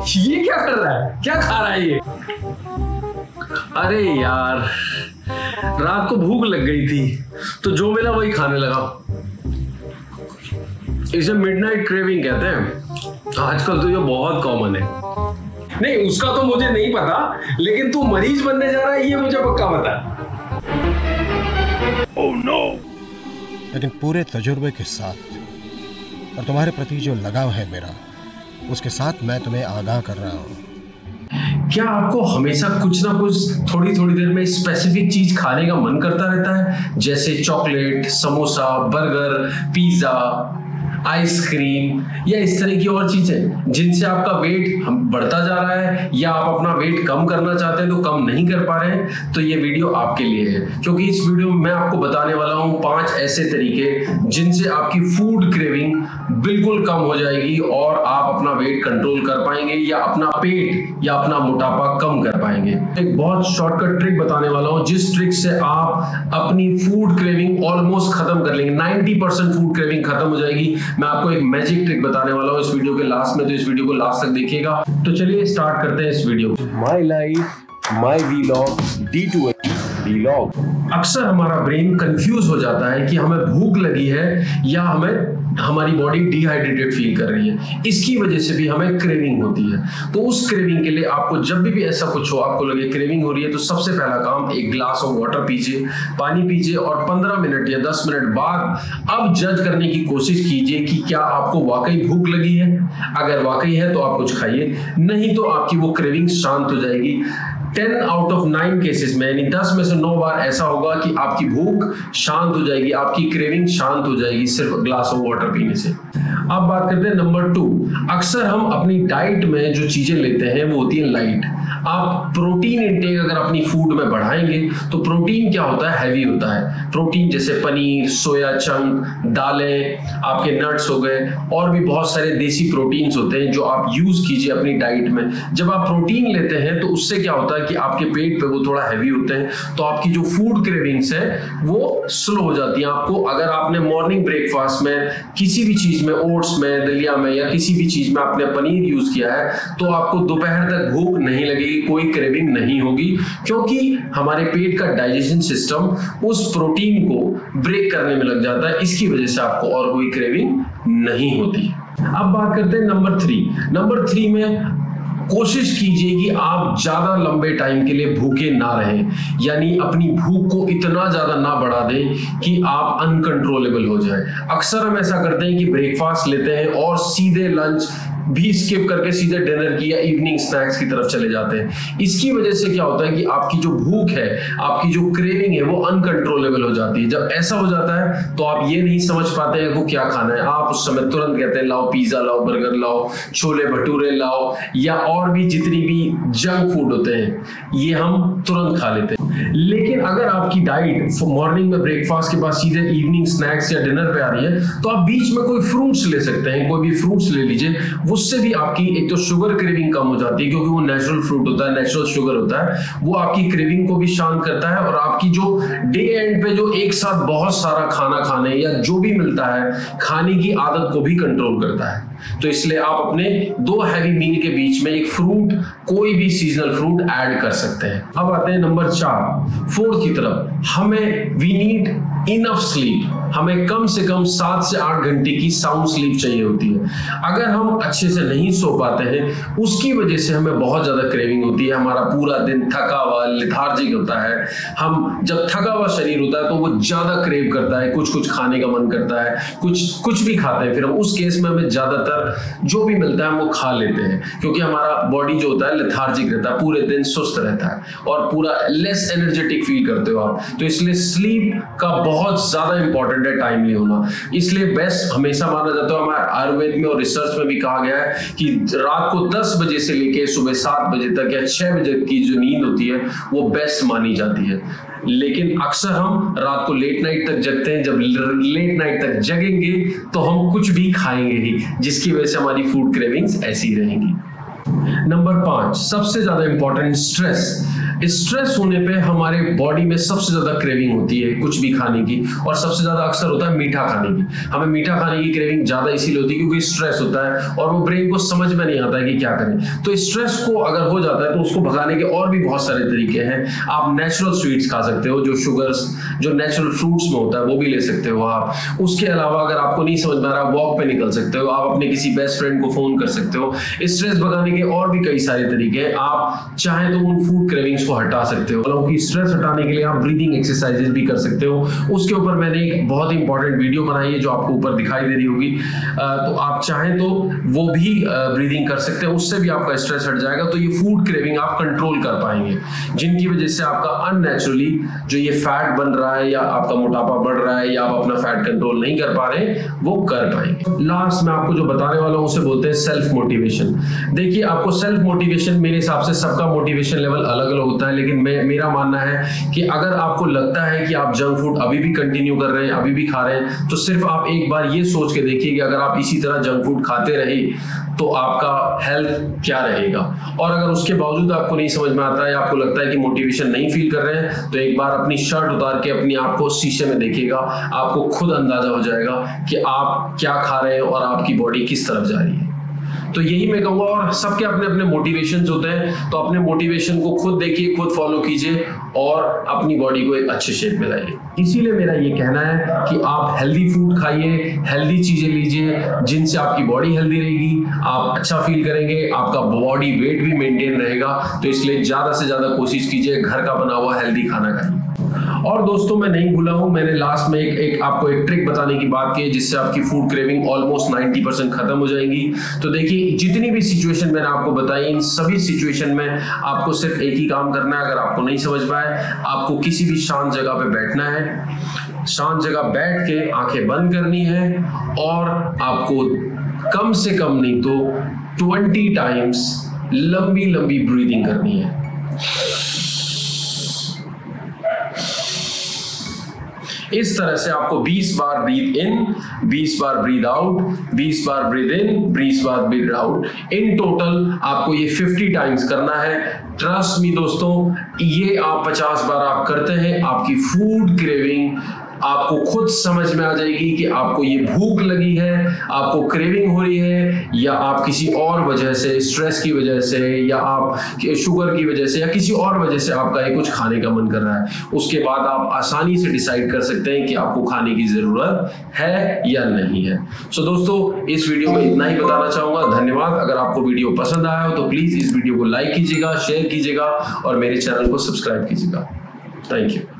ये क्या कर रहा है, क्या खा रहा है ये? अरे यार, रात को भूख लग गई थी तो जो मिला वही खाने लगा। इसे मिडनाइट क्रेविंग कहते हैं। आजकल तो ये बहुत कॉमन है। नहीं, उसका तो मुझे नहीं पता, लेकिन तू मरीज बनने जा रहा है ये मुझे पक्का पता है। Oh no! लेकिन पूरे तजुर्बे के साथ और तुम्हारे प्रति जो लगाव है मेरा, उसके साथ मैं तुम्हें आगाह कर रहा हूँ। क्या आपको हमेशा कुछ ना कुछ थोड़ी थोड़ी देर में स्पेसिफिक चीज खाने का मन करता रहता है, जैसे chocolate, samosa, burger, pizza, ice cream या इस तरह की और चीजें जिनसे आपका वेट बढ़ता जा रहा है या आप अपना वेट कम करना चाहते हैं तो कम नहीं कर पा रहे हैं? तो ये वीडियो आपके लिए है, क्योंकि इस वीडियो में मैं आपको बताने वाला हूं 5 ऐसे तरीके जिनसे आपकी फूड क्रेविंग बिल्कुल कम हो जाएगी और आप अपना वेट कंट्रोल कर पाएंगे या अपना पेट या अपना मोटापा कम कर पाएंगे। एक बहुत शॉर्टकट ट्रिक बताने वाला हूं, जिस ट्रिक से आप अपनी फूड क्रेविंग ऑलमोस्ट खत्म कर लेंगे। 90% फूड क्रेविंग खत्म हो जाएगी। मैं आपको एक मैजिक ट्रिक बताने वाला हूं इस वीडियो के लास्ट में, तो इस वीडियो को लास्ट तक देखिएगा। तो चलिए स्टार्ट करते हैं इस video. My life my vlog D2H vlog. अक्सर हमारा ब्रेन कंफ्यूज हो जाता है कि हमें भूख लगी है या हमारी बॉडी डिहाइड्रेटेड फील कर रही है। इसकी वजह से भी हमें क्रेविंग होती है। तो उस क्रेविंग के लिए आपको जब भी ऐसा कुछ हो, आपको लगे क्रेविंग हो रही है, तो सबसे पहला काम एक ग्लास ऑफ वाटर पीजिए, पानी पीजिए और 15 मिनट या 10 मिनट बाद अब जज करने की कोशिश कीजिए कि क्या आपको वाकई भूख लगी है। अगर वाकई है तो आप कुछ खाइए, नहीं तो आपकी वो क्रेविंग शांत हो जाएगी। 10 आउट ऑफ 9 केसेस में, यानी 10 में से 9 बार ऐसा होगा कि आपकी भूख शांत हो जाएगी, आपकी क्रेविंग शांत हो जाएगी सिर्फ ग्लास ऑफ वाटर पीने से। अब बात करते हैं नंबर 2। अक्सर हम अपनी डाइट में जो चीजें लेते हैं वो होती है लाइट। आप प्रोटीन इंटेक अगर अपनी फूड में बढ़ाएंगे तो प्रोटीन क्या होता है, हैवी होता है। प्रोटीन जैसे पनीर, सोया चंक, दालें, आपके नट्स हो गए और भी बहुत सारे देसी प्रोटीन्स होते हैं जो आप यूज कीजिए अपनी डाइट में। जब आप प्रोटीन लेते हैं तो उससे क्या होता है कि आपके पेट पे वो थोड़ा हैवी होते हैं, तो आपकी जो फूड क्रेविंग्स है वो स्लो हो जाती है। आपको अगर आपने मॉर्निंग ब्रेकफास्ट में किसी भी चीज में, ओट्स में, दलिया में या किसी भी चीज में आपने पनीर यूज किया है तो आपको दोपहर तक भूख नहीं लगेगी, कोई क्रेविंग नहीं होगी, क्योंकि हमारे पेट का डाइजेशन सिस्टम उस प्रोटीन को ब्रेक करने में लग जाता है। इसकी वजह से आपको और कोई क्रेविंग नहीं होती। अब बात करते हैं नंबर 3। नंबर 3 में कोशिश कीजिए कि आप ज्यादा लंबे टाइम के लिए भूखे ना रहें, यानी अपनी भूख को इतना ज्यादा ना बढ़ा दें कि आप अनकंट्रोलेबल हो जाए। अक्सर हम ऐसा करते हैं कि ब्रेकफास्ट लेते हैं और सीधे लंच भी स्किप करके सीधे डिनर की या इवनिंग स्नैक्स की तरफ चले जाते हैं। इसकी वजह से क्या होता है कि आपकी जो भूख है, आपकी जो क्रेविंग है वो अनकंट्रोलेबल हो जाती है। जब ऐसा हो जाता है तो आप ये नहीं समझ पाते हैं को क्या खाना है। आप उस समय तुरंत कहते हैं लाओ पिज्जा लाओ, बर्गर लाओ, छोले भटूरे लाओ या और भी जितनी भी जंक फूड होते हैं ये हम तुरंत खा लेते हैं। लेकिन अगर आपकी डाइट मॉर्निंग में ब्रेकफास्ट के बाद सीधे इवनिंग स्नैक्स या डिनर पे आ रही है तो आप बीच में कोई फ्रूट्स ले सकते हैं, कोई भी फ्रूट्स ले लीजिए। उससे भी आपकी एक तो शुगर क्रेविंग कम हो जाती है, क्योंकि वो नेचुरल फ्रूट होता है, नेचुरल शुगर होता है, वो आपकी क्रेविंग को भी शांत करता है और आपकी जो डे एंड पे जो एक साथ बहुत सारा खाना खाने या जो भी मिलता है खाने की आदत को भी कंट्रोल करता है। तो इसलिए आप अपने 2 हैवी मील के बीच में एक फ्रूट, कोई भी सीजनल फ्रूट ऐड कर सकते हैं। अब आते हैं नंबर 4 की तरफ। हमें वी नीड इनफ स्लीप। हमें कम से कम 7 से 8 घंटे की साउंड स्लीप चाहिए होती है। अगर हम अच्छे से नहीं सो पाते हैं उसकी वजह से हमें बहुत ज्यादा क्रेविंग होती है। हमारा पूरा दिन थका हुआ, लेथार्जिक होता है। हम जब थका हुआ शरीर होता है तो वो ज्यादा क्रेव करता है, कुछ खाने का मन करता है, कुछ भी खाते हैं। फिर हम उस केस में हमें ज्यादातर जो भी मिलता है वो खा लेते हैं, क्योंकि हमारा बॉडी जो होता है लेथार्जिक रहता है, पूरे दिन सुस्त रहता है और पूरा लेस एनर्जेटिक फील करते हो आप। तो इसलिए स्लीप का बहुत ज्यादा इंपॉर्टेंट है टाइमली होना। इसलिए बेस्ट हमेशा माना जाता है, हमारे आयुर्वेद में और रिसर्च में भी कहा गया है कि रात को 10 बजे से लेके सुबह 7 बजे तक या 6 बजे की जो नींद होती है वो बेस्ट मानी जाती है। लेकिन अक्सर हम रात को लेट नाइट तक जगते हैं। जब लेट नाइट तक जगेंगे तो हम कुछ भी खाएंगे ही, जिसकी वजह से हमारी फूड क्रेविंग्स ऐसी रहेंगी। नंबर 5 सबसे ज्यादा इंपॉर्टेंट, स्ट्रेस। स्ट्रेस होने पे हमारे बॉडी में सबसे ज्यादा क्रेविंग होती है कुछ भी खाने की, और सबसे ज्यादा अक्सर होता है मीठा खाने की। हमें मीठा खाने की क्रेविंग ज्यादा इसीलिए होती है क्योंकि स्ट्रेस होता है और वो ब्रेन को समझ में नहीं आता है कि क्या करें। तो स्ट्रेस को अगर हो जाता है तो उसको भगाने के और भी बहुत सारे तरीके हैं। आप नेचुरल स्वीट्स खा सकते हो, जो शुगर्स जो नेचुरल फ्रूट्स में होता है वो भी ले सकते हो आप। उसके अलावा अगर आपको नहीं समझ में आ रहा, वॉक पे निकल सकते हो, आप अपने किसी बेस्ट फ्रेंड को फोन कर सकते हो। स्ट्रेस भगाने के और भी कई सारे तरीके हैं। आप चाहें तो उन फूड क्रेविंग्स को हटा सकते हो। कि स्ट्रेस हटाने के लिए आप ब्रीदिंग एक्सरसाइजेस भी कर सकते हो। उसके ऊपर मैंने एक बहुत ही इंपॉर्टेंट वीडियो बनाई है जो आपको ऊपर दिखाई दे रही होगी, तो आप चाहें तो वो भी ब्रीदिंग कर सकते हैं, उससे भी आपका स्ट्रेस हट जाएगा। तो ये फूड क्रेविंग आप कंट्रोल कर पाएंगे, जिनकी वजह से आपका अननेचुरली जो ये फैट बन रहा है या आपका मोटापा बढ़ रहा है या आप अपना फैट कंट्रोल नहीं कर पा रहे वो कर पाएंगे। लास्ट में आपको जो बताने वाला हूं उसे बोलते हैं सेल्फ मोटिवेशन। देखिए, आपको सेल्फ मोटिवेशन, मेरे हिसाब से सबका मोटिवेशन लेवल अलग अलग होता है, लेकिन मेरा मानना है कि अगर आपको लगता है कि आप जंक फूड अभी भी कंटिन्यू कर रहे हैं, अभी भी खा रहे हैं, तो सिर्फ आप एक बार ये सोच के देखिए कि अगर आप इसी तरह जंक फूड खाते रहे तो आपका हेल्थ क्या रहेगा। और अगर उसके बावजूद आपको नहीं समझ में आता है, आपको लगता है कि मोटिवेशन नहीं फील कर रहे हैं, तो एक बार अपनी शर्ट उतार के अपनी आप को शीशे में देखिएगा, आपको खुद अंदाजा हो जाएगा कि आप क्या खा रहे हैं और आपकी बॉडी किस तरफ जा रही है। तो यही मैं कहूँगा, और सबके अपने अपने मोटिवेशंस होते हैं, तो अपने मोटिवेशन को खुद देखिए, खुद फॉलो कीजिए और अपनी बॉडी को एक अच्छे शेप में लाइए। इसीलिए मेरा ये कहना है कि आप हेल्दी फूड खाइए, हेल्दी चीजें लीजिए, जिनसे आपकी बॉडी हेल्दी रहेगी, आप अच्छा फील करेंगे, आपका बॉडी वेट भी मेंटेन रहेगा। तो इसलिए ज्यादा से ज्यादा कोशिश कीजिए घर का बना हुआ हेल्दी खाना खाइए। और दोस्तों, मैं नहीं भूला हूं, मैंने लास्ट में आपको एक ट्रिक बताने की बात की है जिससे आपकी फूड क्रेविंग ऑलमोस्ट 90% खत्म हो जाएगी। तो देखिए, जितनी भी सिचुएशन मैंने आपको बताई, इन सभी सिचुएशन में आपको सिर्फ एक ही काम करना है। अगर आपको नहीं समझ पाए, आपको किसी भी शांत जगह पे बैठना है, शांत जगह बैठ के आंखें बंद करनी है और आपको कम से कम नहीं तो 20 टाइम्स लंबी लंबी ब्रीदिंग करनी है। इस तरह से आपको 20 बार ब्रीथ इन, 20 बार ब्रीथ आउट, 20 बार ब्रीथ इन, 20 बार ब्रीथ आउट। इन टोटल आपको ये 50 टाइम्स करना है। ट्रस्ट मी दोस्तों, ये आप 50 बार आप करते हैं, आपकी फूड क्रेविंग आपको खुद समझ में आ जाएगी कि आपको ये भूख लगी है, आपको क्रेविंग हो रही है, या आप किसी और वजह से, स्ट्रेस की वजह से, या आप शुगर की वजह से, या किसी और वजह से आपका ये कुछ खाने का मन कर रहा है। उसके बाद आप आसानी से डिसाइड कर सकते हैं कि आपको खाने की जरूरत है या नहीं है। सो दोस्तों, इस वीडियो में इतना ही बताना चाहूंगा। धन्यवाद। अगर आपको वीडियो पसंद आया हो तो प्लीज इस वीडियो को लाइक कीजिएगा, शेयर कीजिएगा और मेरे चैनल को सब्सक्राइब कीजिएगा। Thank you.